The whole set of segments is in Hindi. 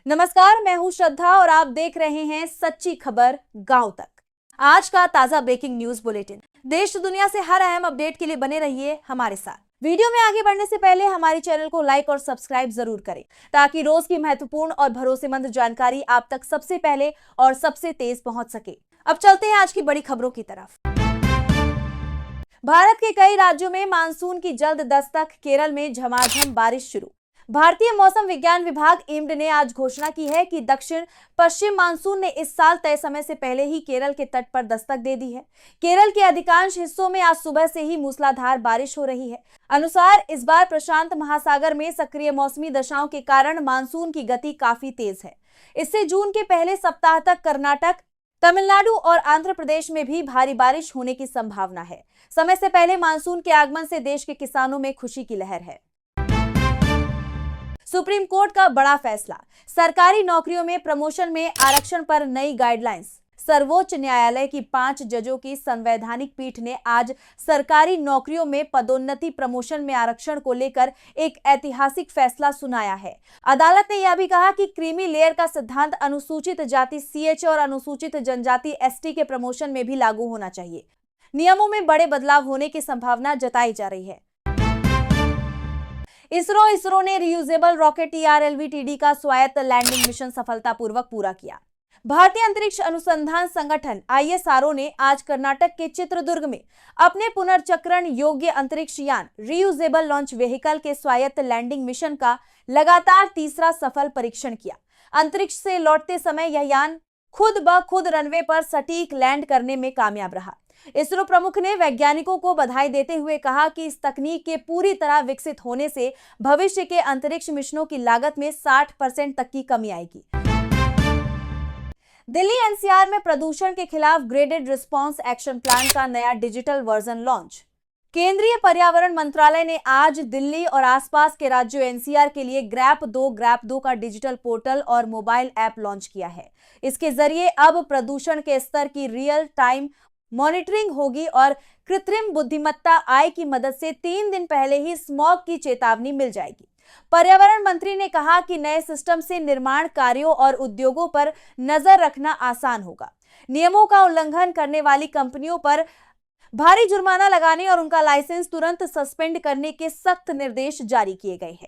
नमस्कार, मैं हूं श्रद्धा और आप देख रहे हैं सच्ची खबर गांव तक। आज का ताजा ब्रेकिंग न्यूज बुलेटिन। देश दुनिया से हर अहम अपडेट के लिए बने रहिए हमारे साथ। वीडियो में आगे बढ़ने से पहले हमारे चैनल को लाइक और सब्सक्राइब जरूर करें ताकि रोज की महत्वपूर्ण और भरोसेमंद जानकारी आप तक सबसे पहले और सबसे तेज पहुंच सके। अब चलते हैं आज की बड़ी खबरों की तरफ। भारत के कई राज्यों में मानसून की जल्द दस्तक, केरल में झमाझम बारिश शुरू। भारतीय मौसम विज्ञान विभाग एम्ड ने आज घोषणा की है कि दक्षिण पश्चिम मानसून ने इस साल तय समय से पहले ही केरल के तट पर दस्तक दे दी है। केरल के अधिकांश हिस्सों में आज सुबह से ही मूसलाधार बारिश हो रही है। अनुसार इस बार प्रशांत महासागर में सक्रिय मौसमी दशाओं के कारण मानसून की गति काफी तेज है। इससे जून के पहले सप्ताह तक कर्नाटक, तमिलनाडु और आंध्र प्रदेश में भी भारी बारिश होने की संभावना है। समय से पहले मानसून के आगमन से देश के किसानों में खुशी की लहर है। सुप्रीम कोर्ट का बड़ा फैसला, सरकारी नौकरियों में प्रमोशन में आरक्षण पर नई गाइडलाइंस। सर्वोच्च न्यायालय की 5 जजों की संवैधानिक पीठ ने आज सरकारी नौकरियों में पदोन्नति प्रमोशन में आरक्षण को लेकर एक ऐतिहासिक फैसला सुनाया है। अदालत ने यह भी कहा कि क्रीमी लेयर का सिद्धांत अनुसूचित जाति CH और अनुसूचित जनजाति ST के प्रमोशन में भी लागू होना चाहिए। नियमों में बड़े बदलाव होने की संभावना जताई जा रही है। इसरो ने रियूजेबल रॉकेट TRLV-TD का स्वायत्त लैंडिंग मिशन सफलतापूर्वक पूरा किया। भारतीय अंतरिक्ष अनुसंधान संगठन ISRO ने आज कर्नाटक के चित्रदुर्ग में अपने पुनर्चक्रण योग्य अंतरिक्ष यान रियूजेबल लॉन्च व्हीकल के स्वायत्त लैंडिंग मिशन का लगातार तीसरा सफल परीक्षण किया। अंतरिक्ष से लौटते समय यह यान खुद ब खुद रनवे पर सटीक लैंड करने में कामयाब रहा। इसरो प्रमुख ने वैज्ञानिकों को बधाई देते हुए कहा कि इस तकनीक के पूरी तरह विकसित होने से भविष्य के अंतरिक्ष मिशनों की लागत में 60% तक की कमी आएगी। दिल्ली NCR में प्रदूषण के खिलाफ ग्रेडेड रिस्पांस एक्शन प्लान का नया डिजिटल वर्जन लॉन्च। केंद्रीय पर्यावरण मंत्रालय ने आज दिल्ली और आसपास के राज्यों NCR के लिए ग्रैप 2 का डिजिटल पोर्टल और मोबाइल ऐप लॉन्च किया है। इसके जरिए अब प्रदूषण के स्तर की रियल टाइम मॉनिटरिंग होगी और कृत्रिम बुद्धिमत्ता AI की मदद से 3 दिन पहले ही स्मॉग की चेतावनी मिल जाएगी। पर्यावरण मंत्री ने कहा कि नए सिस्टम से निर्माण कार्यों और उद्योगों पर नजर रखना आसान होगा। नियमों का उल्लंघन करने वाली कंपनियों पर भारी जुर्माना लगाने और उनका लाइसेंस तुरंत सस्पेंड करने के सख्त निर्देश जारी किए गए हैं।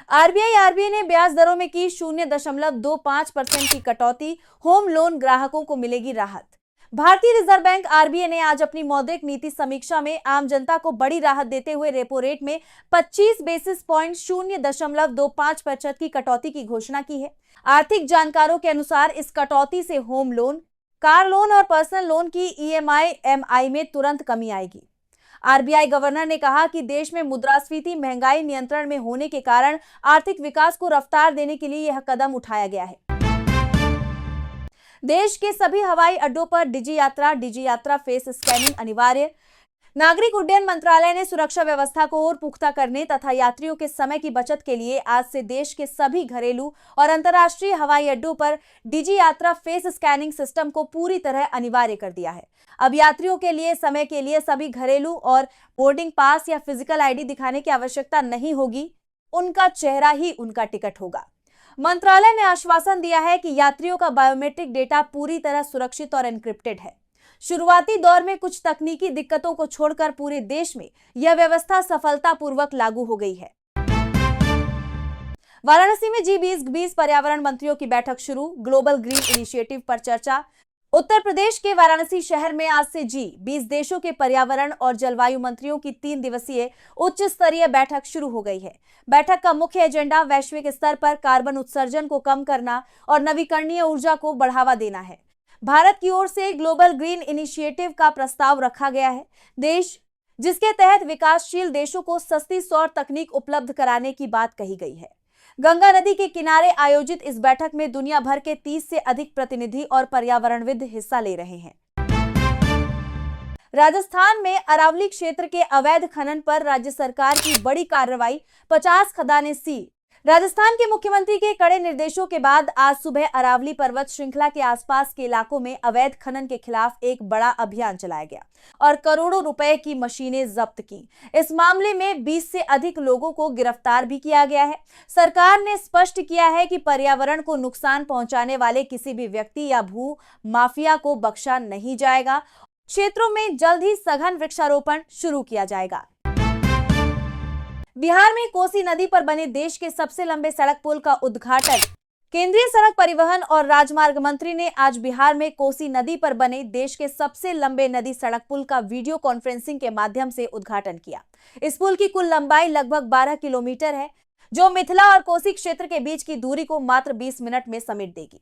RBI ने ब्याज दरों में की 0.25% की कटौती, होम लोन ग्राहकों को मिलेगी राहत। भारतीय रिजर्व बैंक RBI ने आज अपनी मौद्रिक नीति समीक्षा में आम जनता को बड़ी राहत देते हुए रेपो रेट में 25 बेसिस पॉइंट 0.25% की कटौती की घोषणा की है। आर्थिक जानकारों के अनुसार इस कटौती से होम लोन, कार लोन और पर्सनल लोन की EMI में तुरंत कमी आएगी। RBI गवर्नर ने कहा कि देश में मुद्रास्फीति महंगाई नियंत्रण में होने के कारण आर्थिक विकास को रफ्तार देने के लिए यह कदम उठाया गया है। देश के सभी हवाई अड्डों पर डिजी यात्रा फेस स्कैनिंग अनिवार्य। नागरिक उड्डयन मंत्रालय ने सुरक्षा व्यवस्था को और पुख्ता करने तथा यात्रियों के समय की बचत के लिए आज से देश के सभी घरेलू और अंतर्राष्ट्रीय हवाई अड्डों पर डिजी यात्रा फेस स्कैनिंग सिस्टम को पूरी तरह अनिवार्य कर दिया है। अब यात्रियों के लिए समय के लिए सभी घरेलू और बोर्डिंग पास या फिजिकल ID दिखाने की आवश्यकता नहीं होगी, उनका चेहरा ही उनका टिकट होगा। मंत्रालय ने आश्वासन दिया है कि यात्रियों का बायोमेट्रिक डेटा पूरी तरह सुरक्षित और एन्क्रिप्टेड है। शुरुआती दौर में कुछ तकनीकी दिक्कतों को छोड़कर पूरे देश में यह व्यवस्था सफलतापूर्वक लागू हो गई है। वाराणसी में G20 पर्यावरण मंत्रियों की बैठक शुरू, ग्लोबल ग्रीन इनिशिएटिव पर चर्चा। उत्तर प्रदेश के वाराणसी शहर में आज से G20 देशों के पर्यावरण और जलवायु मंत्रियों की 3 दिवसीय उच्च स्तरीय बैठक शुरू हो गई है। बैठक का मुख्य एजेंडा वैश्विक स्तर पर कार्बन उत्सर्जन को कम करना और नवीकरणीय ऊर्जा को बढ़ावा देना है। भारत की ओर से ग्लोबल ग्रीन इनिशिएटिव का प्रस्ताव रखा गया है, जिसके तहत विकासशील देशों को सस्ती सौर तकनीक उपलब्ध कराने की बात कही गई है। गंगा नदी के किनारे आयोजित इस बैठक में दुनिया भर के 30 से अधिक प्रतिनिधि और पर्यावरणविद हिस्सा ले रहे हैं। राजस्थान में अरावली क्षेत्र के अवैध खनन पर राज्य सरकार की बड़ी कार्रवाई, 50 खदानें सील। राजस्थान के मुख्यमंत्री के कड़े निर्देशों के बाद आज सुबह अरावली पर्वत श्रृंखला के आसपास के इलाकों में अवैध खनन के खिलाफ एक बड़ा अभियान चलाया गया और करोड़ों रुपए की मशीनें जब्त की। इस मामले में 20 से अधिक लोगों को गिरफ्तार भी किया गया है। सरकार ने स्पष्ट किया है कि पर्यावरण को नुकसान पहुंचाने वाले किसी भी व्यक्ति या भू माफिया को बख्शा नहीं जाएगा। क्षेत्रों में जल्द ही सघन वृक्षारोपण शुरू किया जाएगा। बिहार में कोसी नदी पर बने देश के सबसे लंबे सड़क पुल का उद्घाटन। केंद्रीय सड़क परिवहन और राजमार्ग मंत्री ने आज बिहार में कोसी नदी पर बने देश के सबसे लंबे नदी सड़क पुल का वीडियो कॉन्फ्रेंसिंग के माध्यम से उद्घाटन किया। इस पुल की कुल लंबाई लगभग 12 किलोमीटर है, जो मिथिला और कोसी क्षेत्र के बीच की दूरी को मात्र 20 मिनट में समेट देगी।